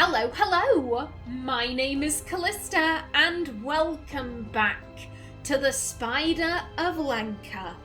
Hello! My name is Kallista, and welcome back to the Spider of Lanka.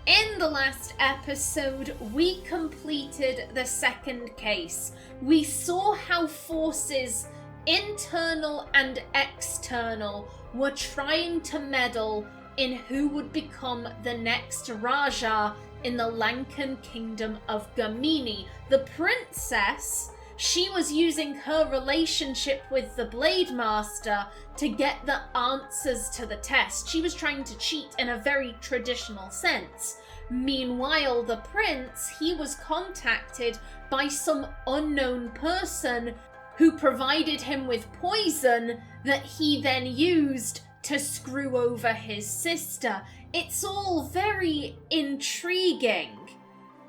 In the last episode, we completed the second case. We saw how forces, internal and external, were trying to meddle in who would become the next Raja in the Lankan kingdom of Gamini. The princess, she was using her relationship with the Blade Master to get the answers to the test. She was trying to cheat in a very traditional sense. Meanwhile, the prince, he was contacted by some unknown person who provided him with poison that he then used to screw over his sister. It's all very intriguing.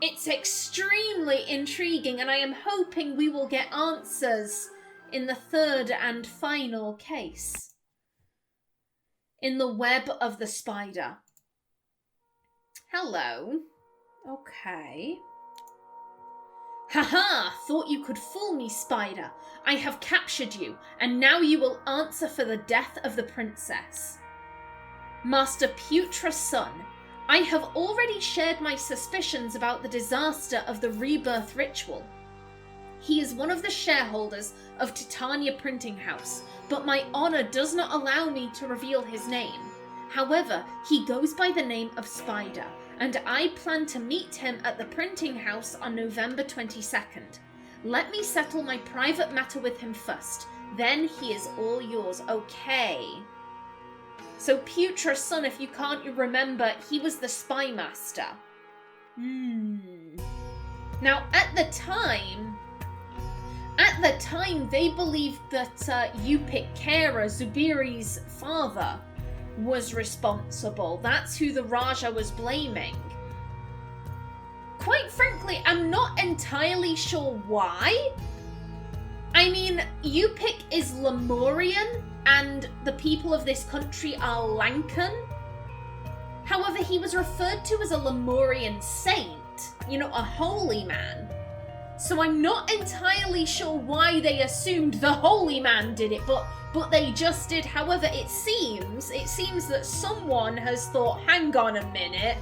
It's extremely intriguing, and I am hoping we will get answers in the third and final case. In the web of the spider. Hello. Okay. Haha! Thought you could fool me, Spider. I have captured you, and now you will answer for the death of the princess. Master Putra's son, I have already shared my suspicions about the disaster of the rebirth ritual. He is one of the shareholders of Titania Printing House, but my honor does not allow me to reveal his name. However, he goes by the name of Spider, and I plan to meet him at the printing house on November 22nd. Let me settle my private matter with him first, then he is all yours. Okay. So Putra's son, if you can't remember, he was the spy master. Now, at the time, they believed that Upik Kara, Zubiri's father, was responsible. That's who the Raja was blaming. Quite frankly, I'm not entirely sure why. I mean, Upik is Lemurian, and the people of this country are Lankan. However, he was referred to as a Lemurian saint, you know, a holy man. So I'm not entirely sure why they assumed the holy man did it, but they just did. However, it seems that someone has thought, hang on a minute,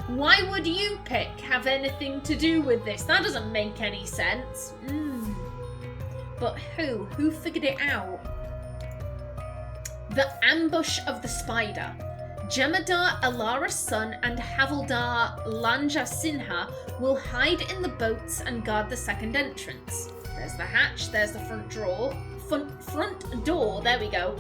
why would Upik have anything to do with this? That doesn't make any sense. But who? Who figured it out? The ambush of the spider. Jemadar Alara's son and Havildar Lanja Sinha will hide in the boats and guard the second entrance. There's the hatch, there's the front door, there we go.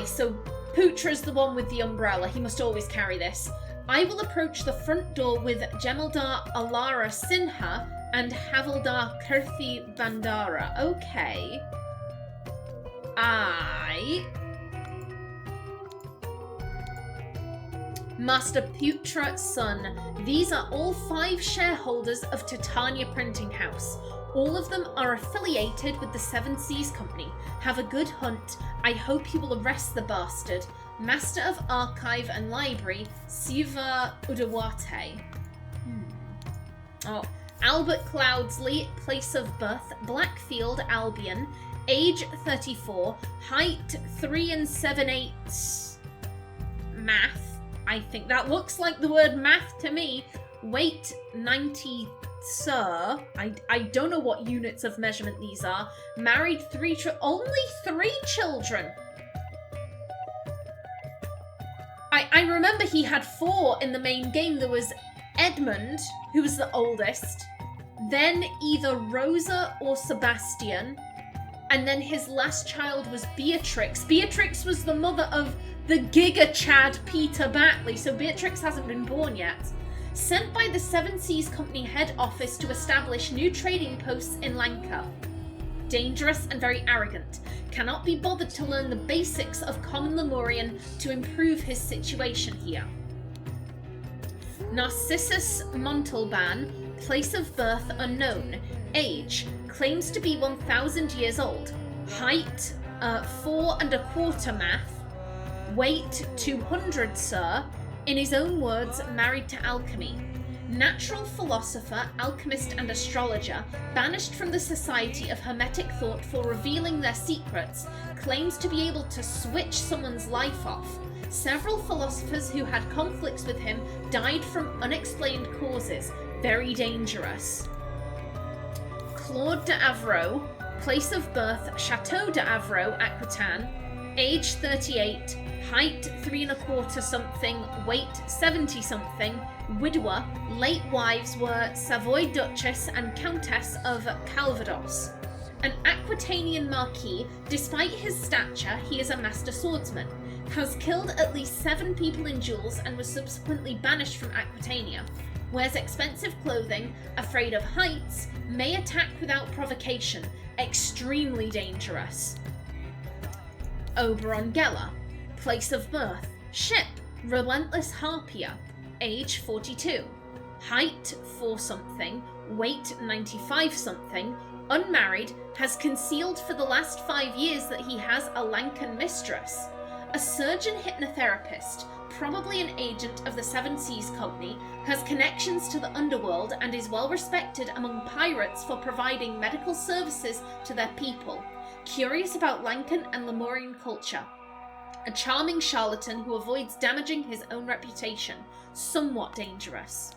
So Putra's the one with the umbrella, he must always carry this. I will approach the front door with Jemadar Alara Sinha and Havildar Kirthi Bandara. Okay. Master Putra's son. These are all 5 shareholders of Titania Printing House. All of them are affiliated with the Seven Seas Company. Have a good hunt. I hope you will arrest the bastard. Master of Archive and Library, Siva Udawate. Albert Cloudsley, place of birth, Blackfield, Albion. Age 34, height 3 7/8. Math. I think that looks like the word math to me. Weight 90, sir. I don't know what units of measurement these are. Married only 3 children. I remember he had 4 in the main game. There was Edmund, who was the oldest, then either Rosa or Sebastian, and then his last child was Beatrix. Beatrix was the mother of the Giga Chad Peter Batley, so Beatrix hasn't been born yet. Sent by the Seven Seas Company head office to establish new trading posts in Lanka. Dangerous and very arrogant. Cannot be bothered to learn the basics of common Lemurian to improve his situation here. Narcissus Montalban, place of birth unknown. Age, claims to be 1,000 years old. Height, 4 1/4 math. Weight, 200, sir. In his own words, married to alchemy. natural philosopher, alchemist and astrologer, banished from the Society of Hermetic Thought for revealing their secrets, claims to be able to switch someone's life off. Several philosophers who had conflicts with him died from unexplained causes. Very dangerous. Claude de Avro, place of birth Chateau de Avro, Aquitaine, age 38, height 3 1/4 something, weight 70 something, widower, late wives were Savoy Duchess and Countess of Calvados. An Aquitanian marquis, despite his stature, he is a master swordsman, has killed at least 7 people in duels and was subsequently banished from Aquitania. Wears expensive clothing, afraid of heights, may attack without provocation, extremely dangerous. Oberon Geller, place of birth, ship, relentless harpier, age 42, height 4 something, weight 95 something, unmarried, has concealed for the last 5 years that he has a Lankan mistress. A surgeon hypnotherapist, probably an agent of the Seven Seas Company, has connections to the underworld and is well respected among pirates for providing medical services to their people. Curious about Lankan and Lemurian culture. A charming charlatan who avoids damaging his own reputation. Somewhat dangerous.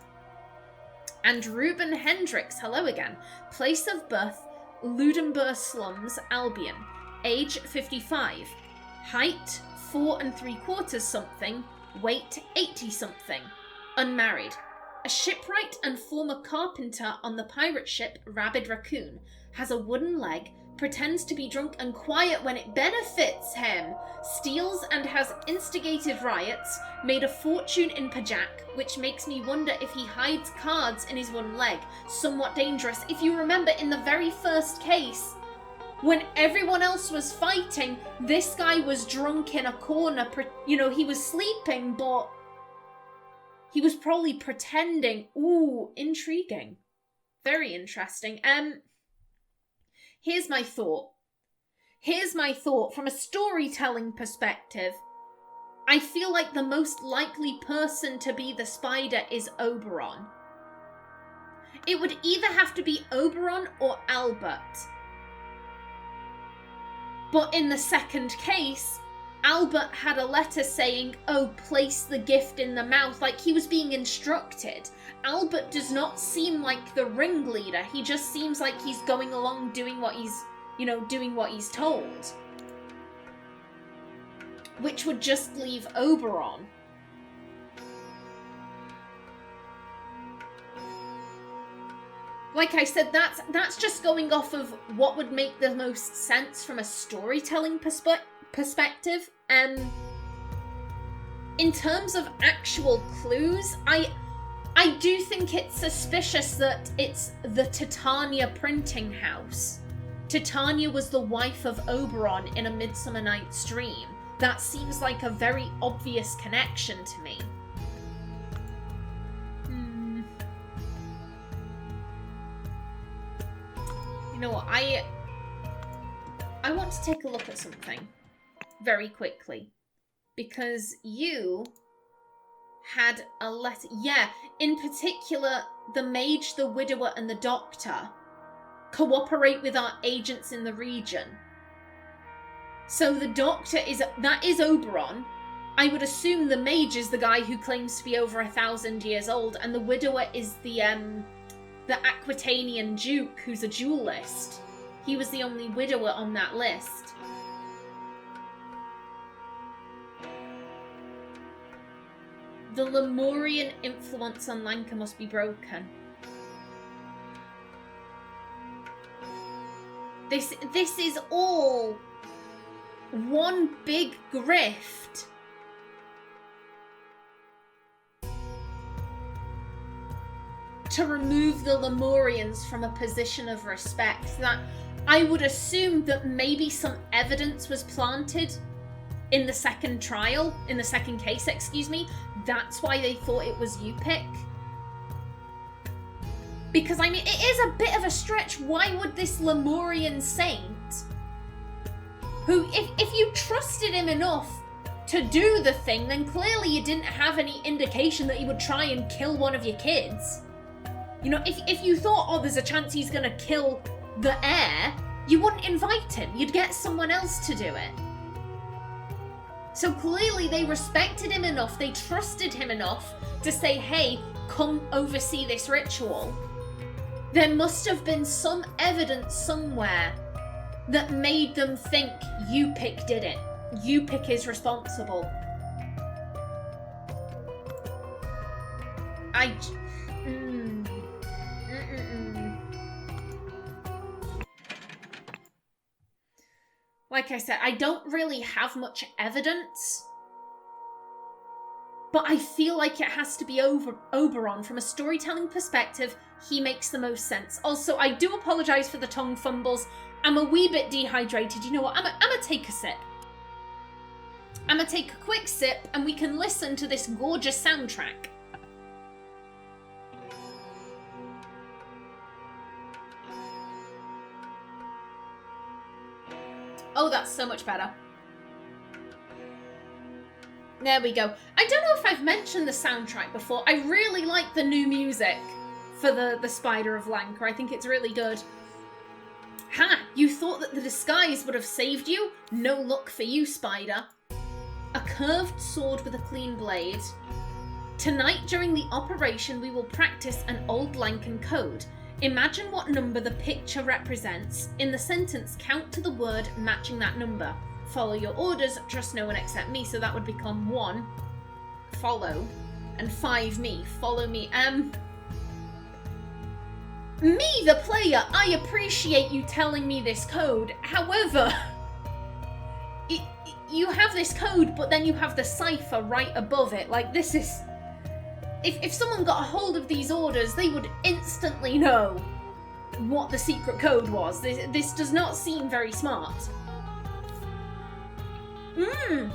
And Ruben Hendricks, hello again. Place of birth, Ludenburg Slums, Albion. Age 55. Height 4 3/4 something. Weight 80 something. Unmarried. A shipwright and former carpenter on the pirate ship Rabid Raccoon. Has a wooden leg. Pretends to be drunk and quiet when it benefits him. Steals and has instigated riots. Made a fortune in Pajak, which makes me wonder if he hides cards in his one leg. Somewhat dangerous. If you remember in the very first case, when everyone else was fighting, this guy was drunk in a corner. He was sleeping, but he was probably pretending. Ooh, intriguing. Very interesting. Here's my thought. From a storytelling perspective, I feel like the most likely person to be the spider is Oberon. It would either have to be Oberon or Albert. But in the second case, Albert had a letter saying, oh, place the gift in the mouth, like he was being instructed. Albert does not seem like the ringleader. He just seems like he's going along doing what he's told. Which would just leave Oberon. Like I said, that's just going off of what would make the most sense from a storytelling perspective. In terms of actual clues, I do think it's suspicious that it's the Titania printing house. Titania was the wife of Oberon in A Midsummer Night's Dream. That seems like a very obvious connection to me. You know what, I want to take a look at something very quickly. Because you had a letter. Yeah, in particular, the mage, the widower, and the doctor cooperate with our agents in the region. So the doctor that is Oberon. I would assume the mage is the guy who claims to be over 1,000 years old, and the widower is the Aquitanian duke who's a duelist. He was the only widower on that list. The Lemurian influence on Lanka must be broken. This is all one big grift. To remove the Lemurians from a position of respect. That I would assume that maybe some evidence was planted in the second case, excuse me. That's why they thought it was Yupik. Because, I mean, it is a bit of a stretch. Why would this Lemurian saint, who, if you trusted him enough to do the thing, then clearly you didn't have any indication that he would try and kill one of your kids. You know, if you thought, oh, there's a chance he's gonna kill the heir, you wouldn't invite him. You'd get someone else to do it. So clearly they respected him enough, they trusted him enough to say, hey, come oversee this ritual. There must have been some evidence somewhere that made them think Yupik did it. Yupik is responsible. Like I said, I don't really have much evidence, but I feel like it has to be Oberon. From a storytelling perspective, he makes the most sense. Also, I do apologise for the tongue fumbles. I'm a wee bit dehydrated. You know what? I'm gonna take a sip. I'm gonna take a quick sip and we can listen to this gorgeous soundtrack. Oh, that's so much better. There we go. I don't know if I've mentioned the soundtrack before. I really like the new music for the Spider of Lanka. I think it's really good. Ha! You thought that the disguise would have saved you? No luck for you, Spider. A curved sword with a clean blade. Tonight, during the operation, we will practice an old Lankan code. Imagine what number the picture represents. In the sentence, count to the word matching that number. Follow your orders, trust no one except me. So that would become 1, follow, and 5, me. Follow me. Me, the player, I appreciate you telling me this code. However, you have this code, but then you have the cipher right above it. Like, this is... If someone got a hold of these orders, they would instantly know what the secret code was. This does not seem very smart. At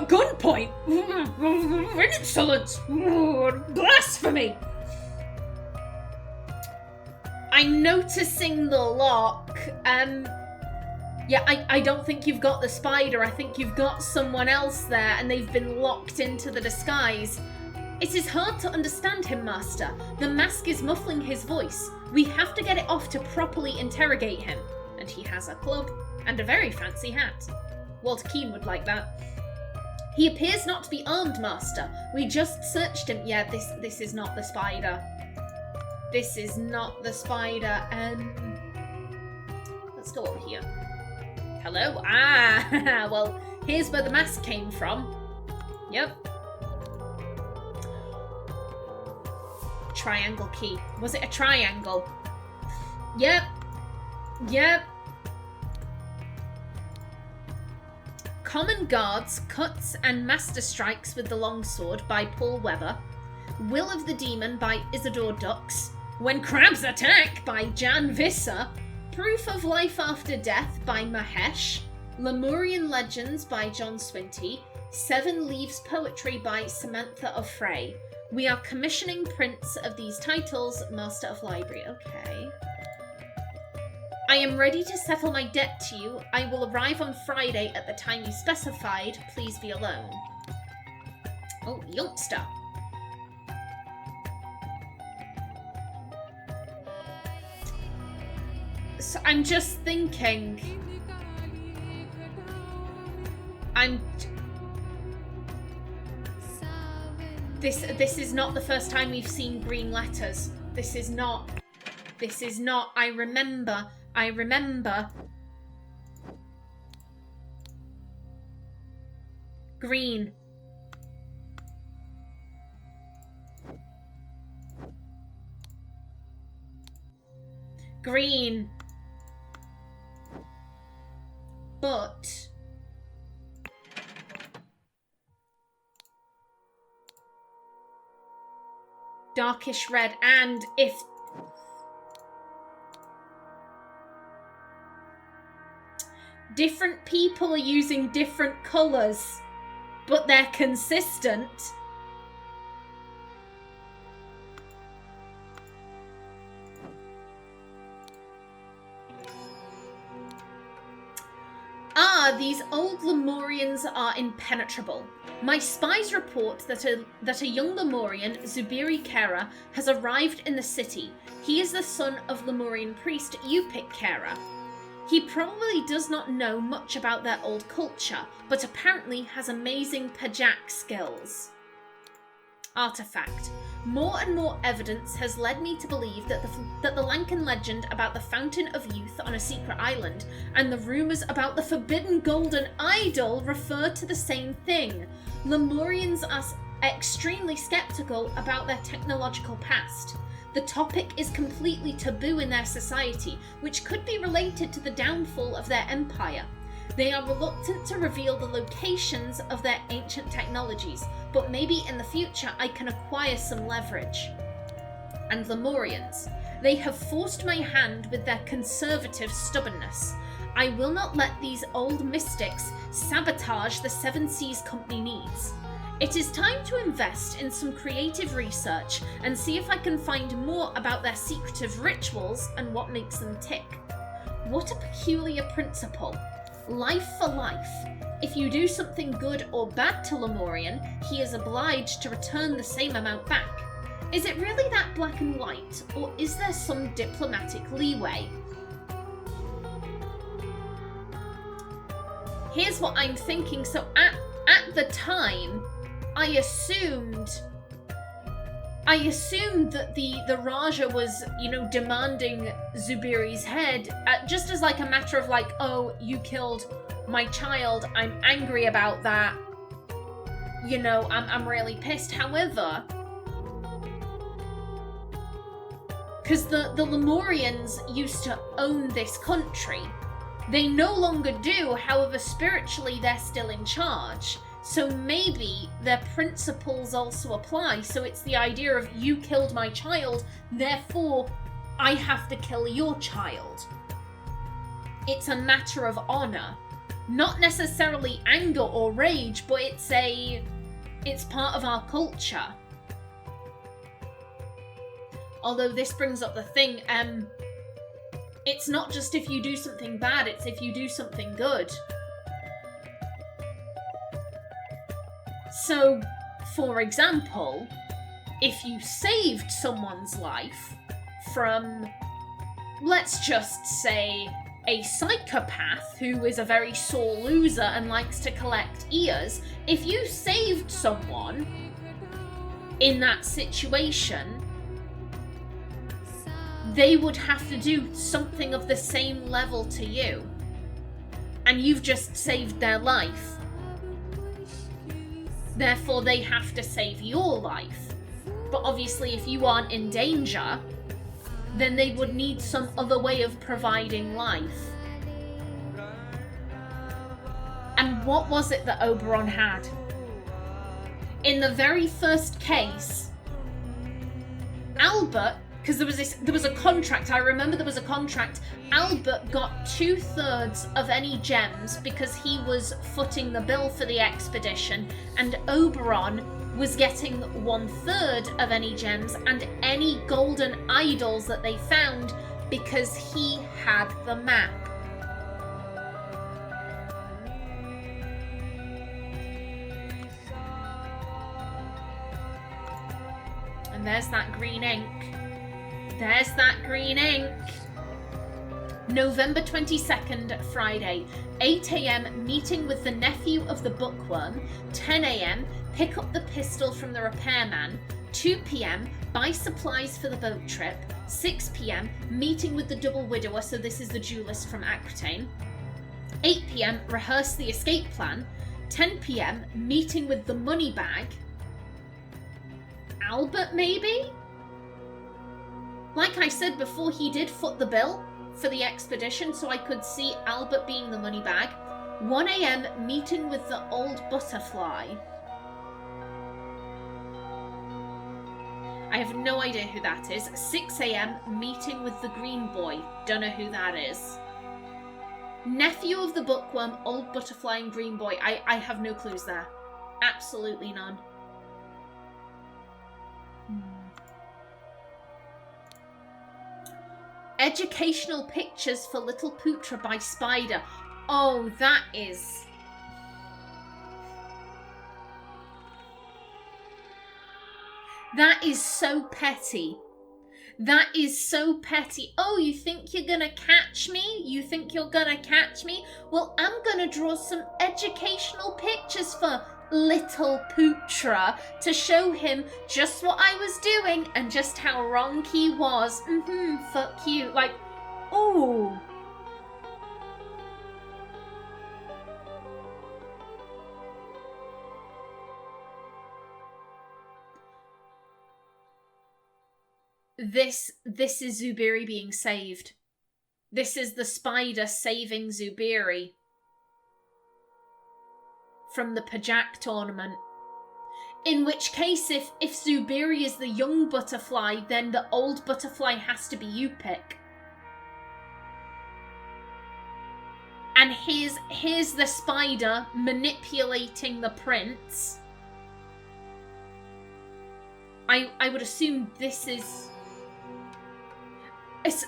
gunpoint! Insolence! Blasphemy! I'm noticing the lock. Yeah, I don't think you've got the spider. I think you've got someone else there, and they've been locked into the disguise. It is hard to understand him, Master. The mask is muffling his voice. We have to get it off to properly interrogate him. And he has a club and a very fancy hat. Walter Keane would like that. He appears not to be armed, Master. We just searched him. Yeah, this is not the spider. This is not the spider. Let's go over here. Hello? Ah, well, here's where the mask came from. Yep. Triangle key. Was it a triangle? Yep. Yep. Common Guards, Cuts and Master Strikes with the Longsword by Paul Weber. Will of the Demon by Isidore Dux. When Crabs Attack by Jan Visser. Proof of Life After Death by Mahesh. Lemurian Legends by John Swinty. Seven Leaves Poetry by Samantha of Frey. We are commissioning prints of these titles, Master of Library. Okay. I am ready to settle my debt to you. I will arrive on Friday at the time you specified. Please be alone. Oh, youngster. So I'm just thinking... This is not the first time we've seen green letters. This is not. I remember. Green. Green. But... darkish red, and if... different people are using different colours, but they're consistent. These old Lemurians are impenetrable. My spies report that a young Lemurian, Zubiri Kera, has arrived in the city. He is the son of Lemurian priest Yupik Kera. He probably does not know much about their old culture, but apparently has amazing Pajak skills. Artifact. More and more evidence has led me to believe that the Lankan legend about the Fountain of Youth on a secret island and the rumours about the forbidden golden idol refer to the same thing. Lemurians are extremely skeptical about their technological past. The topic is completely taboo in their society, which could be related to the downfall of their empire. They are reluctant to reveal the locations of their ancient technologies, but maybe in the future I can acquire some leverage. And Lemurians. They have forced my hand with their conservative stubbornness. I will not let these old mystics sabotage the Seven Seas Company needs. It is time to invest in some creative research and see if I can find more about their secretive rituals and what makes them tick. What a peculiar principle. Life for life. If you do something good or bad to Lemurian, he is obliged to return the same amount back. Is it really that black and white, or is there some diplomatic leeway? Here's what I'm thinking. So at the time, I assumed that the Raja was, demanding Zubiri's head, just as like a matter of like, oh, you killed my child, I'm angry about that, I'm really pissed. However, because the Lemurians used to own this country, they no longer do, however, spiritually they're still in charge. So maybe their principles also apply. So it's the idea of you killed my child, therefore I have to kill your child. It's a matter of honor. Not necessarily anger or rage, but it's part of our culture. Although this brings up the thing, it's not just if you do something bad, it's if you do something good. So, for example, if you saved someone's life from, let's just say, a psychopath who is a very sore loser and likes to collect ears, if you saved someone in that situation, they would have to do something of the same level to you. And you've just saved their life. Therefore, they have to save your life. But obviously, if you aren't in danger, then they would need some other way of providing life. And what was it that Oberon had? In the very first case, Albert, because there was a contract, I remember there was a contract, Albert got 2/3 of any gems because he was footing the bill for the expedition, and Oberon was getting 1/3 of any gems and any golden idols that they found because he had the map. And there's that green ink. There's that green ink. November 22nd, Friday, 8 a.m, meeting with the nephew of the bookworm. 10 a.m, pick up the pistol from the repairman. 2 p.m, buy supplies for the boat trip. 6 p.m, meeting with the double widower, so this is the duelist from Aquitaine. 8 p.m, rehearse the escape plan. 10 p.m, meeting with the money bag. Albert, maybe? Like I said before, he did foot the bill for the expedition, so I could see Albert being the money bag. 1 a.m, meeting with the old butterfly. I have no idea who that is. 6 a.m, meeting with the green boy. Don't know who that is. Nephew of the bookworm, old butterfly and green boy. I have no clues there. Absolutely none. Educational pictures for little Putra by Spider. Oh, that is... That is so petty. That is so petty. Oh, you think you're gonna catch me? You think you're gonna catch me? Well, I'm gonna draw some educational pictures for little Putra to show him just what I was doing and just how wrong he was. Fuck you. Like, oh. This is Zubiri being saved. This is the spider saving Zubiri from the Pajak tournament. In which case, if Zubiri is the young butterfly, then the old butterfly has to be Yupik. And here's the spider manipulating the prince. I would assume this is...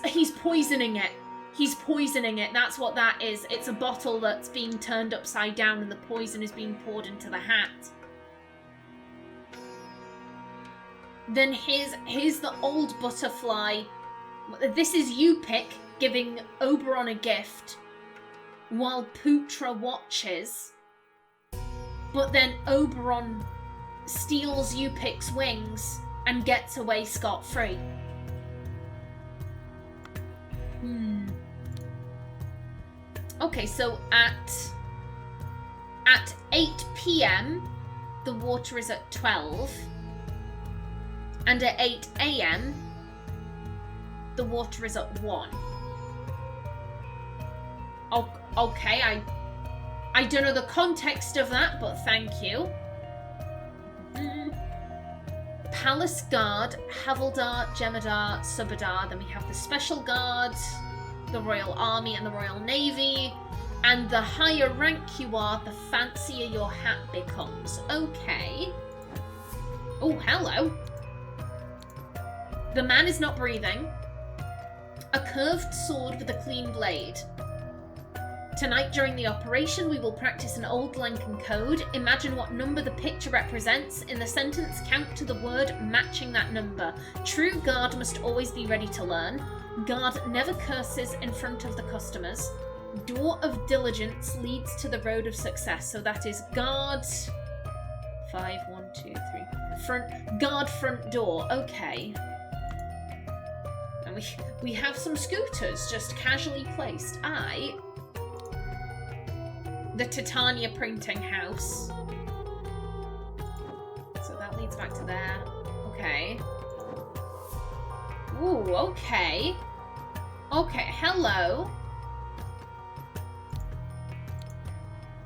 He's poisoning it. He's poisoning it. That's what that is. It's a bottle that's being turned upside down and the poison is being poured into the hat. Then here's the old butterfly. This is Yupik giving Oberon a gift while Putra watches. But then Oberon steals Yupik's wings and gets away scot-free. Okay, so at 8 p.m, the water is at 12. And at 8 a.m, the water is at 1. Okay, I don't know the context of that, but thank you. Palace Guard, Havildar, Jemadar, Subadar. Then we have the Special Guard, the Royal Army and the Royal Navy. And the higher rank you are, the fancier your hat becomes. Okay. Oh, hello. The man is not breathing. A curved sword with a clean blade. Tonight during the operation, we will practice an old Lankan code. Imagine what number the picture represents. In the sentence, count to the word matching that number. True guard must always be ready to learn. Guard never curses in front of the customers. Door of diligence leads to the road of success. So that is guard... 5, 1, 2, 3. Guard front door. Okay. And we have some scooters just casually placed. The Titania printing house. So that leads back to there. Okay. Ooh, okay. Okay, hello.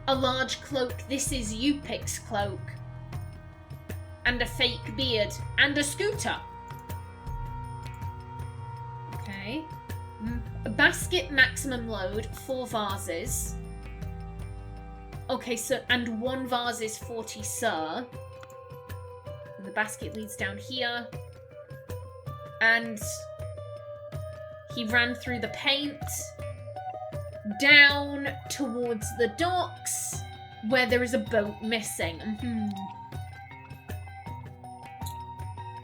A large cloak. This is Yupik's cloak. And a fake beard. And a scooter. Okay. A basket maximum load. 4 vases. Okay, so, and 1 vase is 40 sir. And the basket leads down here. And he ran through the paint. Down towards the docks, where there is a boat missing.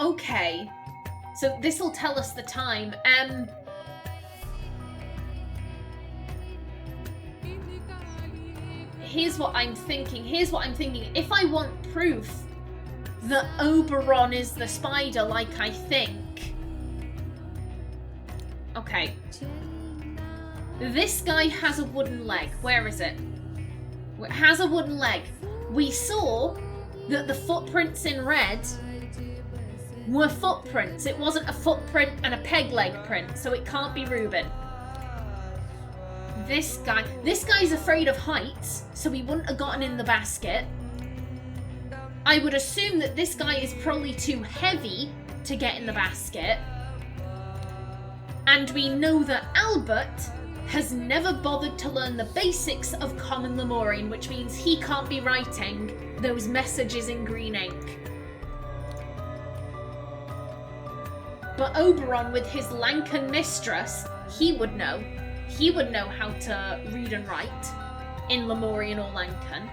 Okay. So this will tell us the time. Here's what I'm thinking. If I want proof that Oberon is the spider like I think. Okay. This guy has a wooden leg. Where is it? It has a wooden leg. We saw that the footprints in red were footprints. It wasn't a footprint and a peg leg print, so it can't be Reuben. This guy's afraid of heights, so he wouldn't have gotten in the basket. I would assume that this guy is probably too heavy to get in the basket. And we know that Albert has never bothered to learn the basics of common Lemurian, which means he can't be writing those messages in green ink. But Oberon, with his Lankan mistress, he would know. He would know how to read and write. in Lemurian or Lankan.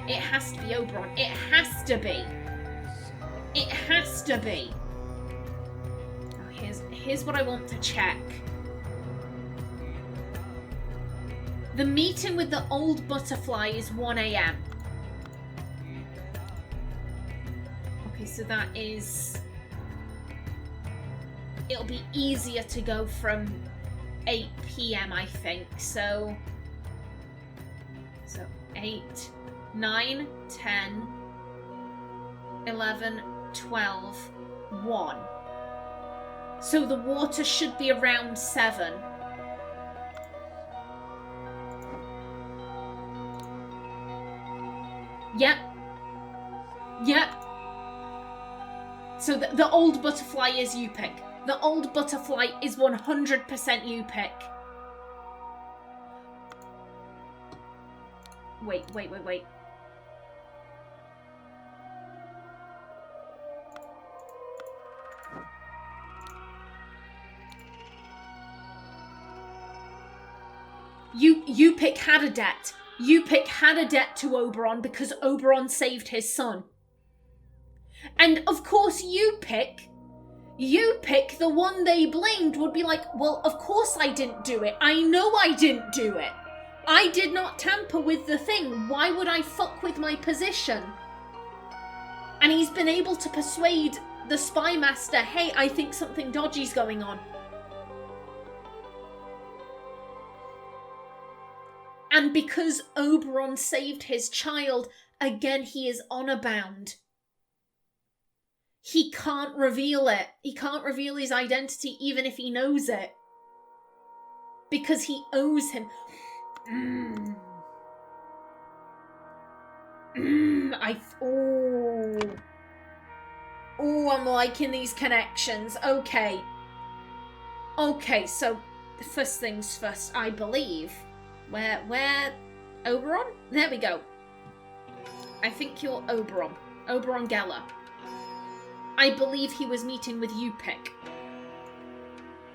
It has to be Oberon. It has to be. It has to be. Oh, here's what I want to check. The meeting with the old butterfly is 1 a.m. Okay, so that is... It'll be easier to go from 8 p.m. I think. So 8, 9, 10, 11, 12, 1. So the water should be around 7. Yep. Yep. So the old butterfly is you pick. The old butterfly is 100% you pick. Wait. You pick had a debt. You pick had a debt to Oberon because Oberon saved his son. And of course you pick the one they blamed would be like, well, of course I didn't do it. I know I didn't do it. I did not tamper with the thing. Why would I fuck with my position? And he's been able to persuade the spy master, hey, I think something dodgy's going on. And because Oberon saved his child, again, he is honor bound. He can't reveal it. He can't reveal his identity even if he knows it. Because he owes him. I'm liking these connections. Okay, so first things first, I believe. Where Oberon? There we go. I think you're Oberon. Oberon Geller. I believe he was meeting with Yupik.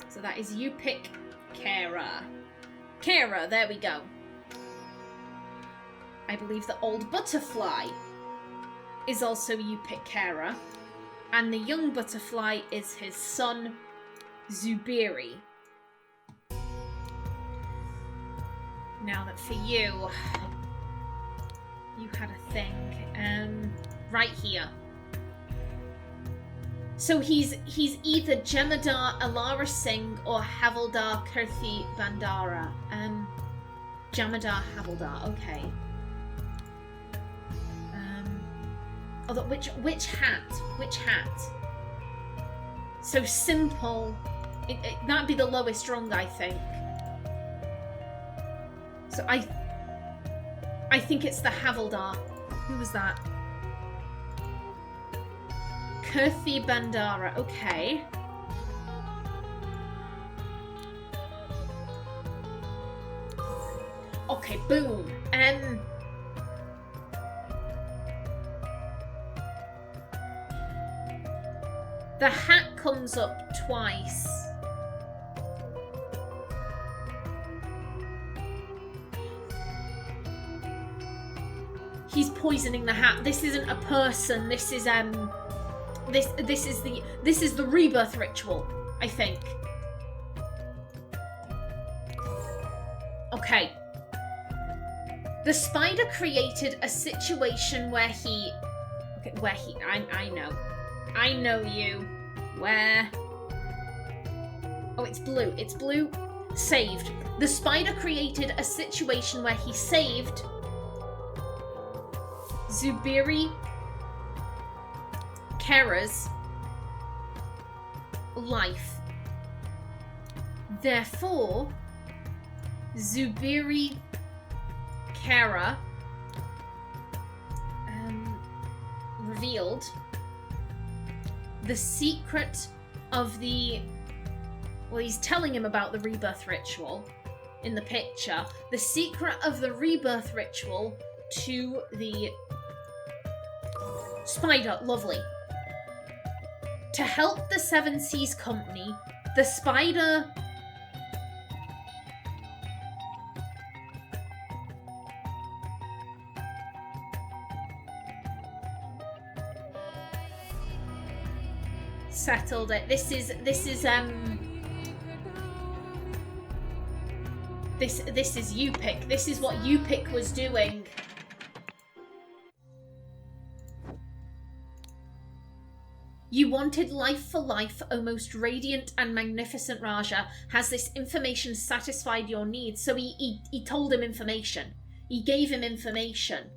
So that is Yupik Kara. Kara, there we go. I believe the old butterfly is also Yupik Kara. And the young butterfly is his son, Zubiri. Now that for you had a thing. Right here. So he's either Jemadar Alara Singh or Havildar Kirthi Bandara. Jemadar Havildar, okay. Although which hat? Which hat? So simple. That'd be the lowest rung, I think. So I think it's the Havildar. Who was that? Kirthi Bandara, okay. Okay, boom. The hat comes up twice. He's poisoning the hat. This isn't a person. This is this is the rebirth ritual, I think. Okay. The spider created a situation where I know you. Where? Oh, it's blue. It's blue. Saved. The spider created a situation where he saved Zubiri Kara's life. Therefore, Zubiri Kara revealed the secret of the... Well, he's telling him about the rebirth ritual in the picture. The secret of the rebirth ritual to the spider. Lovely. To help the Seven Seas Company, the spider settled it. This is Upic. This is what Upic was doing. You wanted life for life, O most radiant and magnificent Raja. Has this information satisfied your needs? So he told him information. He gave him information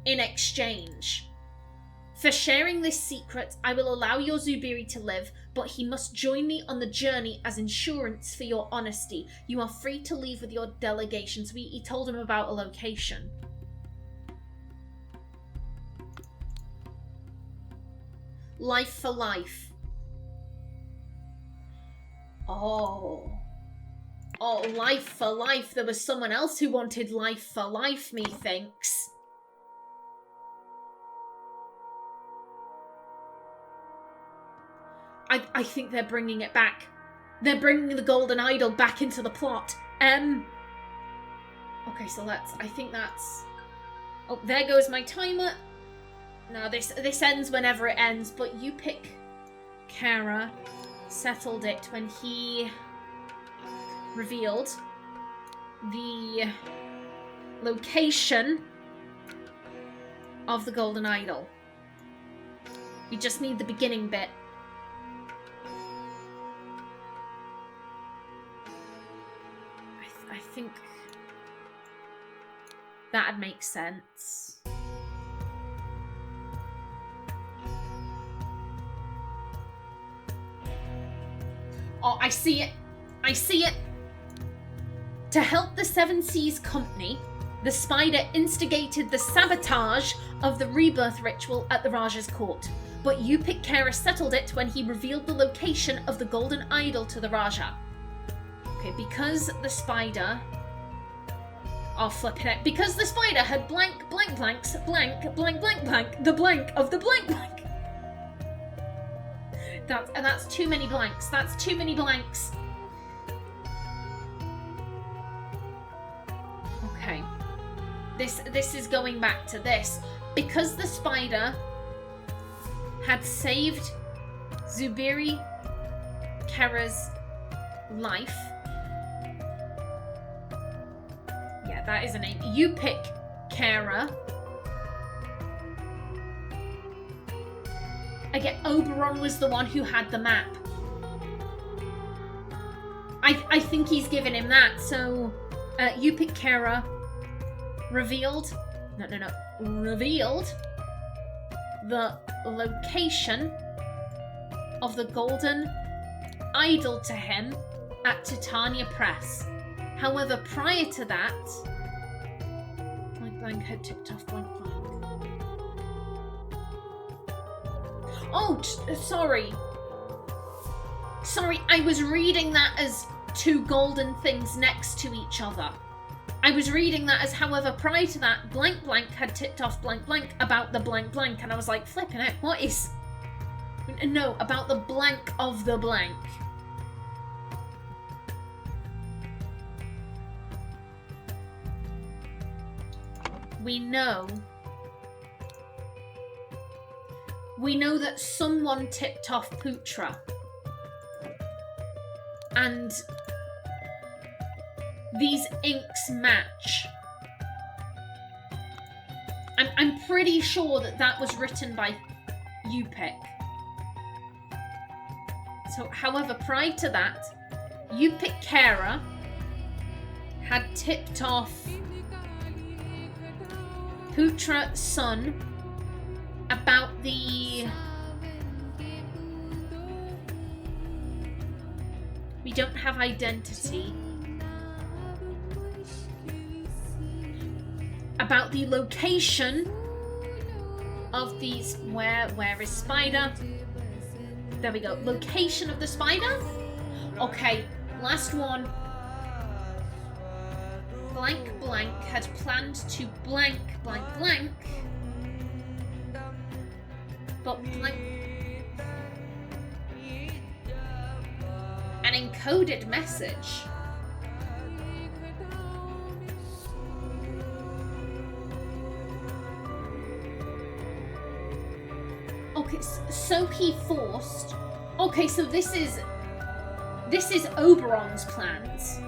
in exchange. For sharing this secret, I will allow your Zubiri to live, but he must join me on the journey as insurance for your honesty. You are free to leave with your delegation. So he told him about a location. Life for life. Oh, life for life. There was someone else who wanted life for life, methinks. I think they're bringing it back. They're bringing the golden idol back into the plot. Okay, so I think that's... Oh, there goes my timer. No, this ends whenever it ends, but Upic Kara settled it when he revealed the location of the golden idol. You just need the beginning bit. I think that'd make sense. Oh, I see it. I see it. To help the Seven Seas Company, the Spider instigated the sabotage of the rebirth ritual at the Raja's court. But Upic Kara settled it when he revealed the location of the golden idol to the Raja. Okay, because the Spider... Oh, flipping it. Because the Spider had blank, blank, blanks, blank, blank, blank, blank, the blank of the blank, blank. That's too many blanks. That's too many blanks. Okay. This is going back to this. Because the Spider had saved Zubiri Kara's life. Yeah, that is a name. Upic Kara. Again, Oberon was the one who had the map. I think he's given him that. So, Upic Kara revealed... No. Revealed the location of the golden idol to him at Titania Press. However, prior to that... Blank had tipped off blank. Oh, sorry. Sorry, I was reading that as two golden things next to each other. I was reading that as, however, prior to that, blank blank had tipped off blank blank about the blank blank, and I was like, flipping it, what is... No, about the blank of the blank. We know that someone tipped off Putra. And these inks match. I'm pretty sure that was written by Upic. So, however, prior to that, Upic Kara had tipped off Putra's son about the... We don't have identity. About the location of these... Where is Spider? There we go. Location of the Spider? Okay, last one. Blank blank had planned to blank blank blank. But blank... An encoded message. Okay, so he forced Okay, so this is Oberon's plans.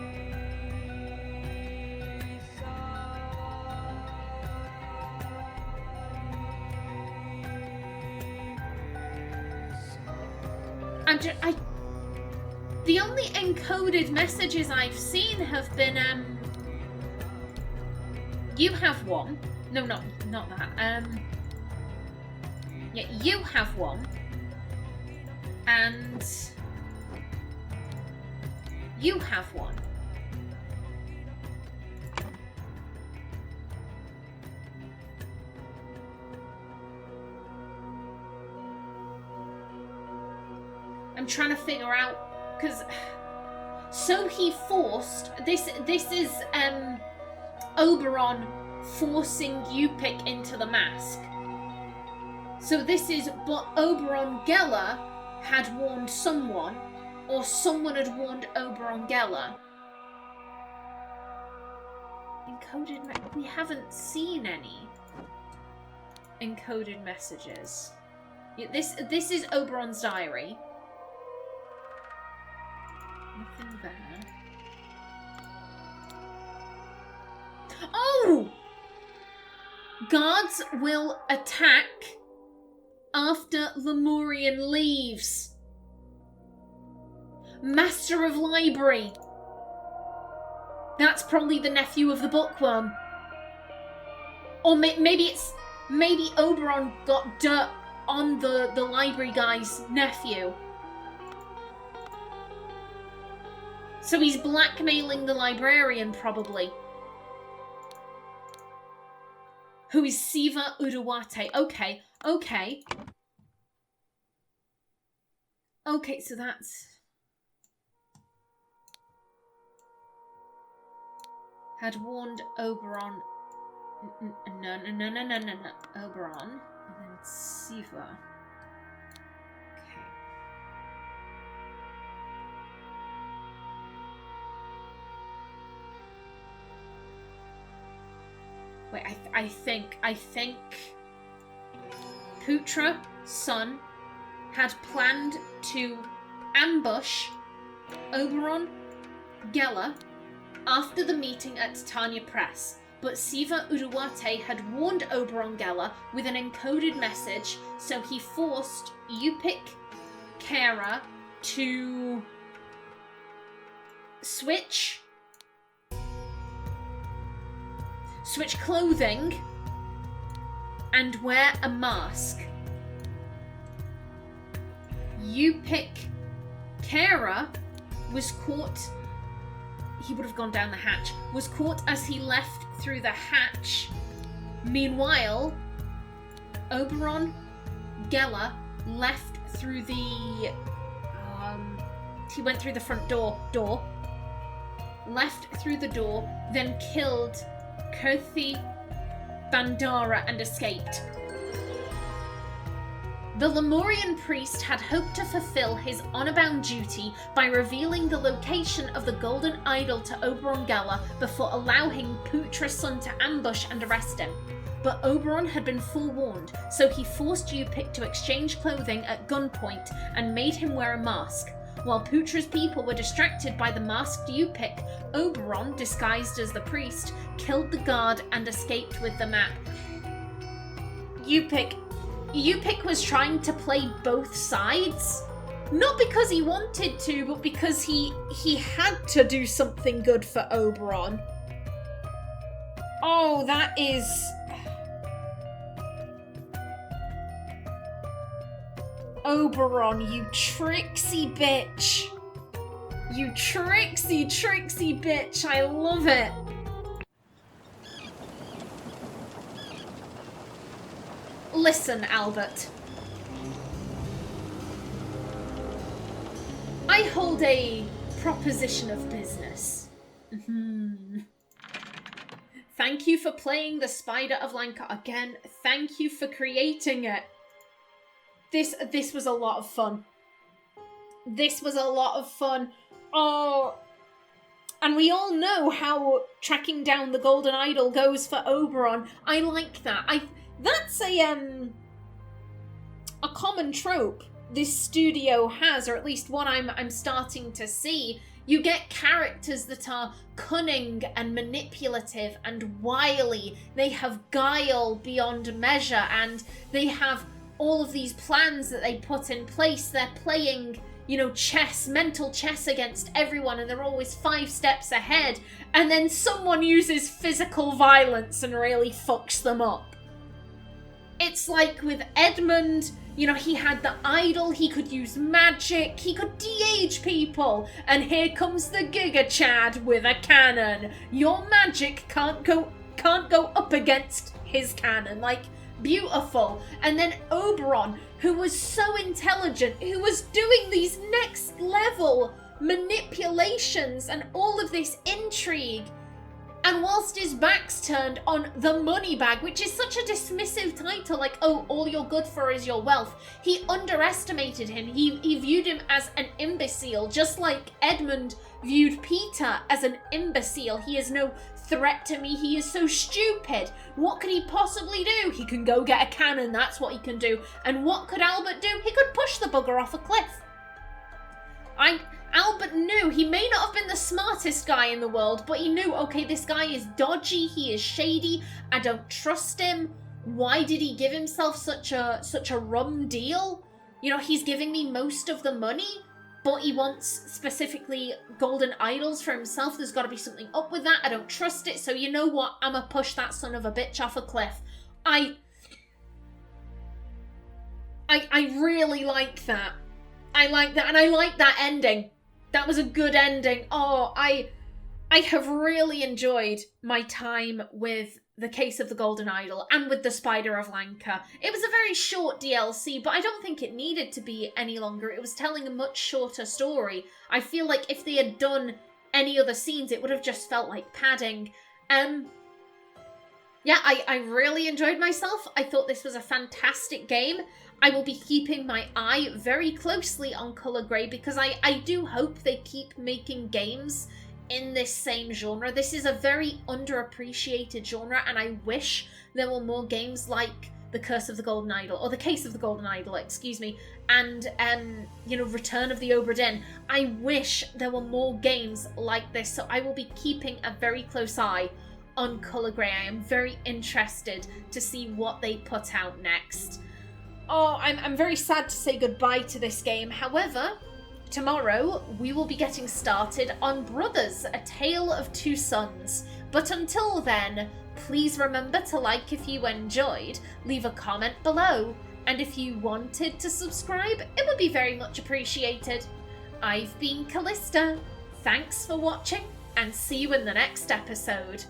The only encoded messages I've seen have been, you have one. No, not that. Yeah, you have one. And you have one. I'm trying to figure out, because so he forced this is Oberon forcing Yupik into the mask. So this is, but Oberon Geller had warned someone, or someone had warned Oberon Geller. Encoded, we haven't seen any encoded messages. This is Oberon's diary. Nothing there. Oh! Guards will attack after Lemurian leaves. Master of Library. That's probably the nephew of the bookworm. Or maybe Oberon got dirt on the library guy's nephew. So he's blackmailing the librarian, probably. Who is Siva Uruwate. Okay. Okay, so that's... Had warned Oberon... No. Oberon. And then Siva. Okay. Wait, I think Putra, son, had planned to ambush Oberon Geller after the meeting at Titania Press, but Siva Uruwate had warned Oberon Geller with an encoded message, so he forced Yupik Kara to switch clothing and wear a mask. Yupik Kara was caught. He would have gone down the hatch. Was caught as he left through the hatch. Meanwhile, Oberon Geller left through the. He went through the front door. Left through the door, then killed Kirthi Bandara and escaped. The Lemurian priest had hoped to fulfill his honor-bound duty by revealing the location of the golden idol to Oberon Geller before allowing Putra's son to ambush and arrest him. But Oberon had been forewarned, so he forced Yupik to exchange clothing at gunpoint and made him wear a mask. While Putra's people were distracted by the masked Yupik, Oberon, disguised as the priest, killed the guard and escaped with the map. Yupik was trying to play both sides. Not because he wanted to, but because he had to do something good for Oberon. Oh, that is... Oberon, you tricksy bitch. You tricksy bitch. I love it. Listen, Albert. I hold a proposition of business. Thank you for playing the Spider of Lanka again. Thank you for creating it. This was a lot of fun. This was a lot of fun. Oh, and we all know how tracking down the golden idol goes for Oberon. I like that. That's a common trope this studio has, or at least what I'm starting to see. You get characters that are cunning and manipulative and wily. They have guile beyond measure, and they have all of these plans that they put in place. They're playing, chess, mental chess against everyone, and they're always 5 steps ahead. And then someone uses physical violence and really fucks them up. It's like with Edmund, he had the idol, he could use magic, he could de-age people, and here comes the Giga Chad with a cannon. Your magic can't go up against his cannon. Like, beautiful. And then Oberon, who was so intelligent, who was doing these next level manipulations and all of this intrigue. And whilst his back's turned on the money bag, which is such a dismissive title, like, oh, all you're good for is your wealth, he underestimated him. He viewed him as an imbecile, just like Edmund viewed Peter as an imbecile. He is no threat to me, he is so stupid. What could he possibly do? He can go get a cannon, that's what he can do. And what could Albert do? He could push the bugger off a cliff. Albert knew. He may not have been the smartest guy in the world, but he knew, okay, this guy is dodgy, he is shady, I don't trust him. Why did he give himself such a rum deal? He's giving me most of the money, but he wants specifically golden idols for himself. There's got to be something up with that. I don't trust it, so you know what? I'm gonna push that son of a bitch off a cliff. I really like that. I like that, and I like that ending. That was a good ending. Oh, I have really enjoyed my time with The Case of the Golden Idol and with the Spider of Lanka. It was a very short DLC, but I don't think it needed to be any longer. It was telling a much shorter story. I feel like if they had done any other scenes, it would have just felt like padding. Yeah, I really enjoyed myself. I thought this was a fantastic game. I will be keeping my eye very closely on Colour Grey because I do hope they keep making games in this same genre. This is a very underappreciated genre, and I wish there were more games like The Curse of the Golden Idol, or The Case of the Golden Idol, excuse me, and, Return of the Obra Dinn. I wish there were more games like this, so I will be keeping a very close eye on Colour Grey. I am very interested to see what they put out next. Oh, I'm very sad to say goodbye to this game. However, tomorrow we will be getting started on Brothers, A Tale of Two Sons. But until then, please remember to like if you enjoyed, leave a comment below, and if you wanted to subscribe, it would be very much appreciated. I've been Kallista. Thanks for watching, and see you in the next episode.